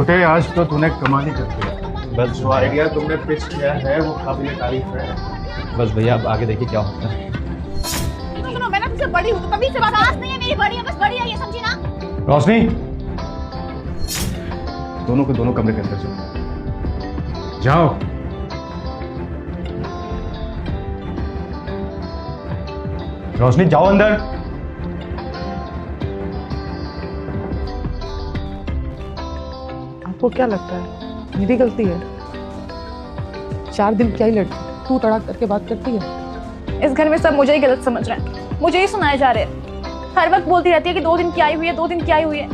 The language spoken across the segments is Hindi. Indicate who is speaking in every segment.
Speaker 1: छोटे आज तो तूने कमाल ही कर दिया। बस जो आइडिया तुमने पिच किया है वो काबिल तारीफ है। बस भैया अब आगे देखिए क्या होता है।
Speaker 2: सुनो मैं ना तुमसे बड़ी हूँ, तो कभी से बात नहीं है मेरी, बड़ी है बस बड़ी है, ये समझी ना।
Speaker 1: रोशनी, दोनों के दोनों कमरे के अंदर जाओ। जाओ। रोशनी जाओ अंदर।
Speaker 3: आपको क्या लगता है मेरी गलती है? 4 दिन क्या ही लड़की तू तड़ाक करके बात करती है।
Speaker 2: इस घर में सब मुझे ही गलत समझ रहे हैं, मुझे ही सुनाए जा रहे हैं। हर वक्त बोलती रहती है कि 2 दिन की आई हुई है, 2 दिन की आई हुई है।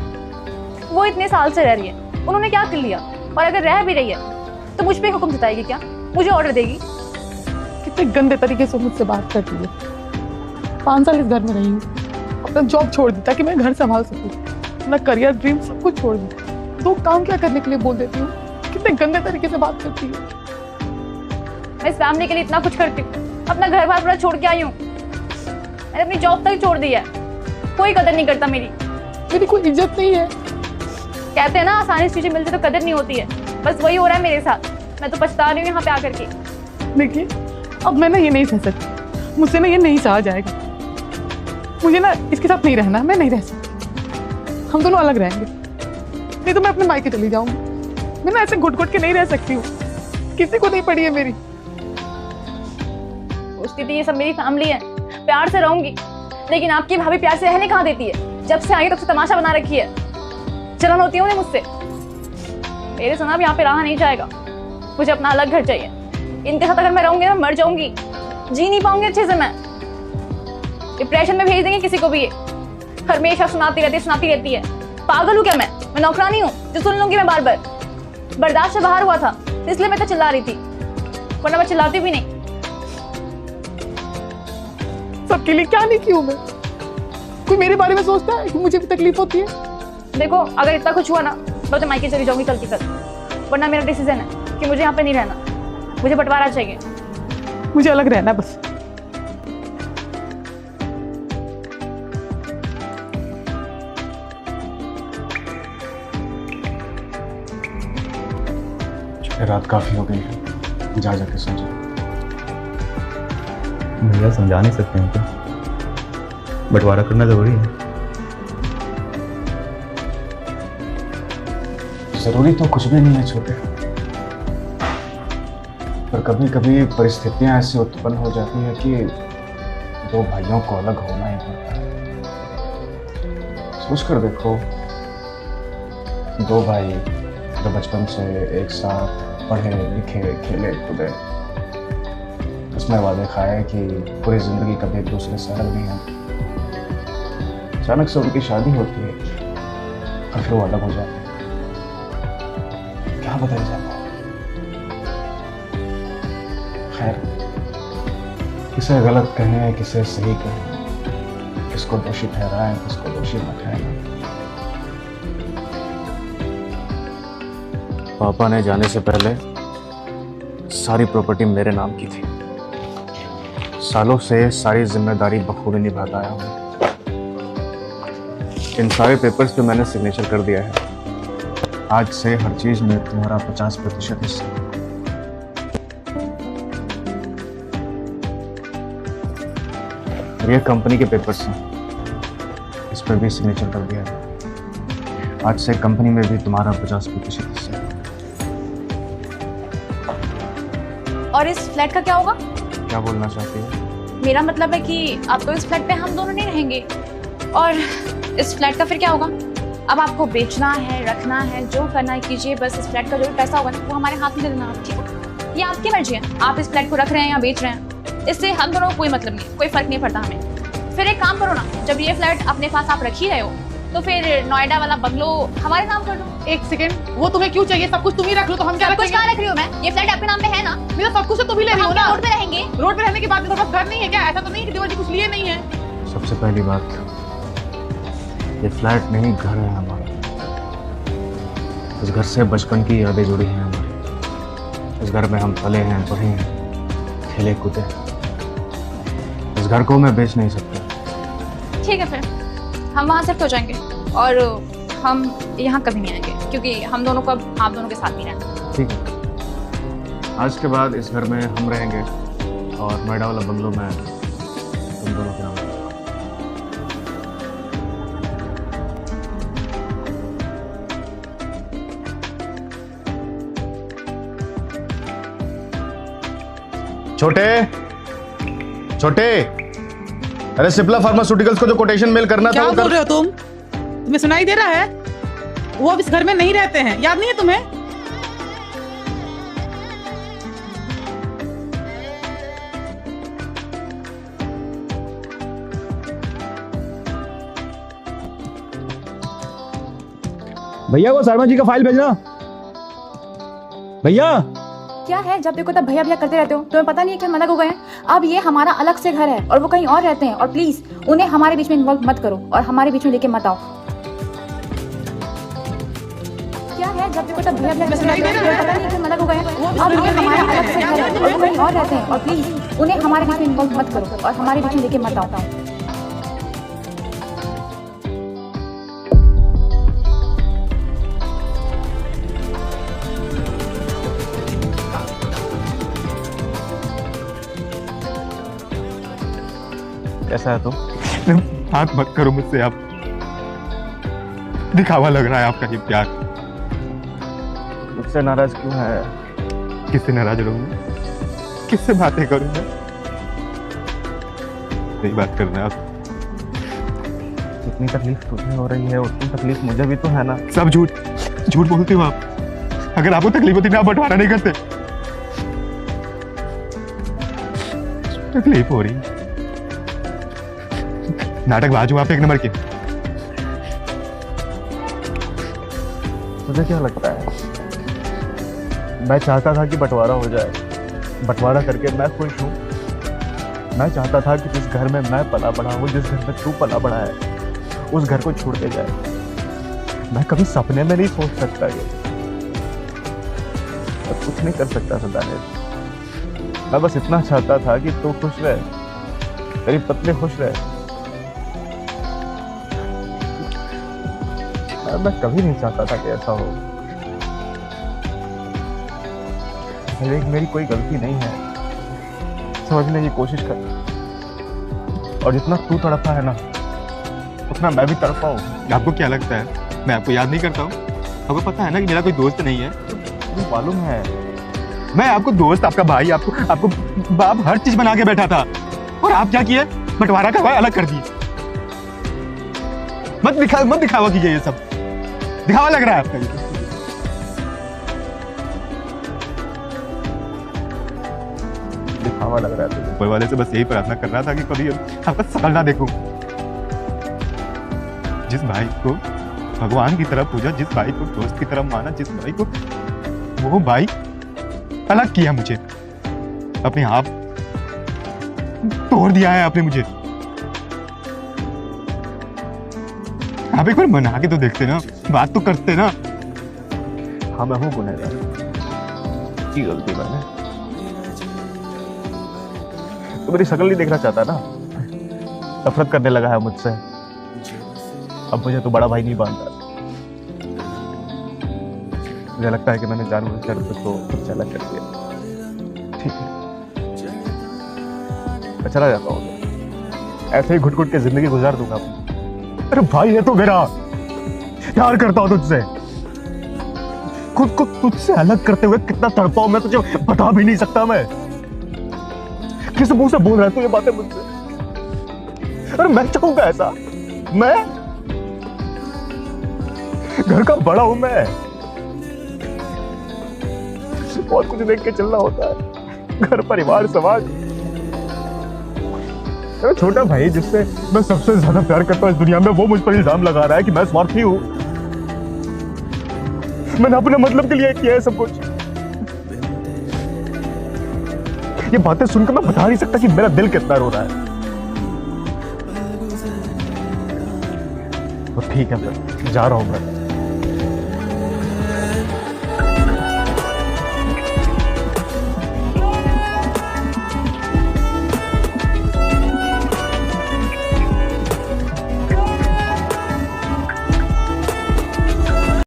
Speaker 2: वो इतने साल से रह रही है, उन्होंने क्या कर लिया? और अगर रह भी रही है तो मुझ पे हुक्म जताएगी क्या? मुझे ऑर्डर देगी?
Speaker 3: कितने गंदे तरीके से मुझसे बात करती है। 5 साल इस घर में रही हूँ, अपना जॉब छोड़ दी ताकि मैं घर संभाल सकूँ, अपना करियर ड्रीम सब कुछ छोड़ दी। 2 काम क्या करने के लिए बोल देती हूँ। कितने गंदे तरीके से बात करती है।
Speaker 2: मैं इस फैमिली के लिए इतना कुछ करती हूँ, अपना घर बार पूरा छोड़ के आई हूँ। मैंने अपनी जॉब तक छोड़ दी है, कोई कदर नहीं करता मेरी।
Speaker 3: मेरी कोई इज्जत नहीं है।
Speaker 2: कहते हैं ना आसानी से चीजें मिलती तो कदर नहीं होती है, बस वही हो रहा है मेरे साथ। मैं तो पछता रही हूँ यहाँ पे आकर के।
Speaker 3: देखिए अब मैं ना ये नहीं सह सकती, मुझसे ना ये नहीं सहा जाएगा। मुझे ना इसके साथ नहीं रहना, मैं नहीं रह सकती। हम दोनों अलग रहेंगे, नहीं तो मैं अपने मायके चली जाऊंगी। मैं ना ऐसे घुट घुट के नहीं रह सकती हूँ, किसी को नहीं पड़ी है मेरी।
Speaker 2: उसकी थी ये सब मेरी फैमिली है, प्यार से रहूंगी, लेकिन आपकी भाभी प्यार से रहने कहाँ देती है? जब से आई तब से तमाशा बना रखी है। जलन होती है उन्हें मुझसे। मेरे से ना अब यहाँ पे रहा नहीं जाएगा, मुझे अपना अलग घर चाहिए। इनके साथ अगर मैं रहूंगी ना मर जाऊंगी, जी नहीं पाऊंगी अच्छे से। मैं डिप्रेशन में भेज देंगे किसी को भी। ये हमेशा सुनाती रहती है। पागल हूँ क्या मैं नौकरानी हूँ जो सुन लूंगी मैं बार बार? बर्दाश्त से बाहर हुआ था इसलिए मैं तो चिल्ला रही थी, वरना मैं चिल्लाती भी नहीं।
Speaker 3: सबके लिए क्या नहीं की हूँ मैं? कोई मेरे बारे में सोचता है कि मुझे भी तकलीफ होती है?
Speaker 2: देखो अगर इतना कुछ हुआ ना मैं तो मायके चली जाऊंगी कल की कल, वरना मेरा डिसीजन है कि मुझे यहाँ पे नहीं रहना। मुझे बंटवारा चाहिए,
Speaker 3: मुझे अलग रहना बस।
Speaker 1: रात काफी हो गई है, जा जाके सो जाओ।
Speaker 4: भैया समझा नहीं सकते हैं क्या? बंटवारा करना जरूरी है।
Speaker 1: जरूरी तो कुछ भी नहीं है छोटे, पर कभी कभी परिस्थितियां ऐसी उत्पन्न हो जाती है कि 2 भाइयों को अलग होना ही पड़ता है। सोच कर देखो, 2 भाई जो बचपन से एक साथ पढ़े लिखे खेले कूदे, उसमें वादे खाए कि पूरी जिंदगी कभी एक दूसरे से अलग नहीं होंगे। अचानक से उनकी शादी होती है और फिर वो अलग हो जाते हैं। क्या बदल जाता है? खैर, किसे गलत कहें किसे सही कहें, किसको दोषी ठहराएं किसको दोषी न ठहराएं। पापा ने जाने से पहले सारी प्रॉपर्टी मेरे नाम की थी। सालों से सारी जिम्मेदारी बखूबी निभाता आया हूँ। इन सारे पेपर्स पे मैंने सिग्नेचर कर दिया है। आज से हर चीज में तुम्हारा 50% हिस्सा। ये कंपनी के पेपर्स हैं, इस पर भी सिग्नेचर कर दिया है। आज से कंपनी में भी तुम्हारा 50% हिस्सा है।
Speaker 2: और इस फ्लैट का क्या होगा?
Speaker 1: क्या बोलना चाहती है?
Speaker 2: मेरा मतलब है कि आप तो इस फ्लैट पे हम दोनों नहीं रहेंगे, और इस फ्लैट का फिर क्या होगा? अब आपको बेचना है, रखना है, जो करना है कीजिए, बस इस फ्लैट का जो भी पैसा होगा ना वो हमारे हाथ में दे देना आप, ठीक है? ये आपकी मर्जी है, आप इस फ्लैट को रख रहे हैं या बेच रहे हैं, इससे हम दोनों को कोई मतलब नहीं, कोई फर्क नहीं पड़ता हमें। फिर एक काम करो ना, जब ये फ्लैट अपने पास आप रख ही रहे हो तो फिर नोएडा वाला बंगलो हमारे नाम कर दो।
Speaker 3: 1 सेकेंड, वो तुम्हें क्यों चाहिए? सब कुछ तुम ही रख लो तो हम क्या
Speaker 2: कुछ
Speaker 3: रखेंगे?
Speaker 2: कहाँ रख रही हूँ मैं? ये फ्लैट आपके नाम पे है ना?
Speaker 3: मेरा सब कुछ तो तुम ही ले रही हो ना।
Speaker 2: रोड पे रहेंगे।
Speaker 3: रोड पे रहने के बाद मेरे पास घर नहीं है क्या? ऐसा तो नहीं कि देवर जी कुछ लिए नहीं है।
Speaker 1: सबसे पहली बात, ये फ्लैट नहीं घर है हमारा। इस घर से बचपन की यादें जुड़ी हैं हमारी। इस घर में हम पले हैं, पढ़े हैं, खेले कूदे। इस घर को मैं बेच नहीं सकता।
Speaker 2: ठीक है, फिर हम वहाँ शिफ्ट हो जाएंगे और हम यहाँ कभी नहीं आएंगे क्योंकि हम दोनों को अब आप दोनों के साथ नहीं रहना।
Speaker 1: ठीक है, आज के बाद इस घर में हम रहेंगे और नोएडा वाला बंगलो में तुम दोनों के नाम। छोटे छोटे, अरे सिप्ला फार्मास्यूटिकल्स को जो कोटेशन मेल करना था
Speaker 3: क्या
Speaker 1: वो
Speaker 3: बोल रहे हो तुम? तुम्हें सुनाई दे रहा है? वो अब इस घर में नहीं रहते हैं, याद नहीं है तुम्हें?
Speaker 4: भैया वो शर्मा जी का फाइल भेजना। भैया
Speaker 2: क्या है, जब देखो तब भैया भैया करते रहते हो, तुम्हें पता नहीं है कि हम अलग हो गए हैं? अब ये हमारा अलग से घर है और वो कहीं और रहते हैं, और प्लीज उन्हें हमारे बीच में इन्वॉल्व मत करो और हमारे बीच में लेके मत आओ। क्या है, जब देखो तब भैया भैया करते रहते हो, तुम्हें पता नहीं है कि हम अलग हो गए हैं? अब ये हमारा अलग से घर है और वो कहीं और रहते हैं, और प्लीज उन्हें हमारे बीच में इन्वॉल्व मत करो और हमारे बीच में लेके मत आओ।
Speaker 1: कैसा है तुम?
Speaker 4: बात मत करो मुझसे आप, दिखावा लग रहा है आपका ये प्यार।
Speaker 1: मुझसे नाराज क्यों है?
Speaker 4: किससे नाराज रहूंगा? किससे बातें करूंगा? नहीं बात करना आप।
Speaker 1: जितनी तकलीफ तुझे हो रही है उतनी तकलीफ मुझे भी तो है ना।
Speaker 4: सब झूठ झूठ बोलते हो आप। अगर आपको तकलीफ होती ना, आप बंटवारा नहीं करते। तकलीफ हो रही, नाटकबाज हूं आप एक नंबर के।
Speaker 1: तुझे क्या लगता है मैं चाहता था कि बंटवारा हो जाए? बंटवारा करके मैं खुश हूँ। मैं चाहता था कि जिस घर में मैं पला बड़ा हूँ, जिस घर में तू पला बड़ा है, उस घर को छोड़ के जाए। मैं कभी सपने में नहीं सोच सकता ये। मैं कुछ नहीं कर सकता सदाने। मैं बस इतना चाहता था कि तू खुश रहे, तेरी पत्नी खुश रहे। मैं कभी नहीं चाहता था कि ऐसा हो। मेरी कोई गलती नहीं है, समझने की कोशिश कर। और जितना तू तड़पा है ना, उतना मैं भी तड़पा हूँ।
Speaker 4: आपको क्या लगता है मैं आपको याद नहीं करता हूँ? आपको पता है ना कि मेरा कोई दोस्त नहीं है।
Speaker 1: तुझे मालूम है
Speaker 4: मैं आपको दोस्त, आपका भाई, आपको बाप हर चीज बना के बैठा था, और आप क्या किए? बंटवारा करवाए, अलग कर दिए। मत दिखावा कीजिए, ये सब दिखावा लग रहा है आपका। ये
Speaker 1: दिखावा लग रहा है तुझे?
Speaker 4: ऊपर वाले से बस यही प्रार्थना कर रहा था कि कभी आपका शकल ना देखूं। जिस भाई को भगवान की तरह पूजा, जिस भाई को दोस्त की तरह माना, जिस भाई को, वो भाई अलग किया मुझे, अपने आप तोड़ दिया है आपने मुझे। आप एक बार मना के तो देखते ना, बात तो करते ना।
Speaker 1: हाँ मैं हूँ गुनहगार, की गलती मैंने। तो मेरी शक्ल नहीं देखना चाहता ना, नफरत करने लगा है मुझसे। अब मुझे तो बड़ा भाई नहीं मानता। मुझे लगता है कि मैंने जानबूझकर तुझको कुछ अलग कर दिया। ठीक है, मैं चला जाता हूँ। ऐसे ही घुट घुट के जिंदगी गुजार दूंगा। अरे भाई है तो मेरा, प्यार करता हूँ तुझसे। खुद को तुझसे अलग करते हुए कितना तड़पा हूं मैं, तुझे बता भी नहीं सकता। मैं किस मुंह से बोल रहा है तू ये बातें मुझसे? अरे मैं चाहूंगा ऐसा? मैं घर का बड़ा हूं, मैं बहुत कुछ देख के चलना होता है, घर परिवार समाज। अरे छोटा भाई जिससे मैं सबसे ज्यादा प्यार करता हूं इस दुनिया में, वो मुझ पर इल्जाम लगा रहा है कि मैं स्वार्थी हूं। मैंने अपने मतलब के लिए किया है सब कुछ। ये बातें सुनकर मैं बता नहीं सकता कि मेरा दिल कितना रो रहा है। तो ठीक है, फिर जा रहा हूं मैं।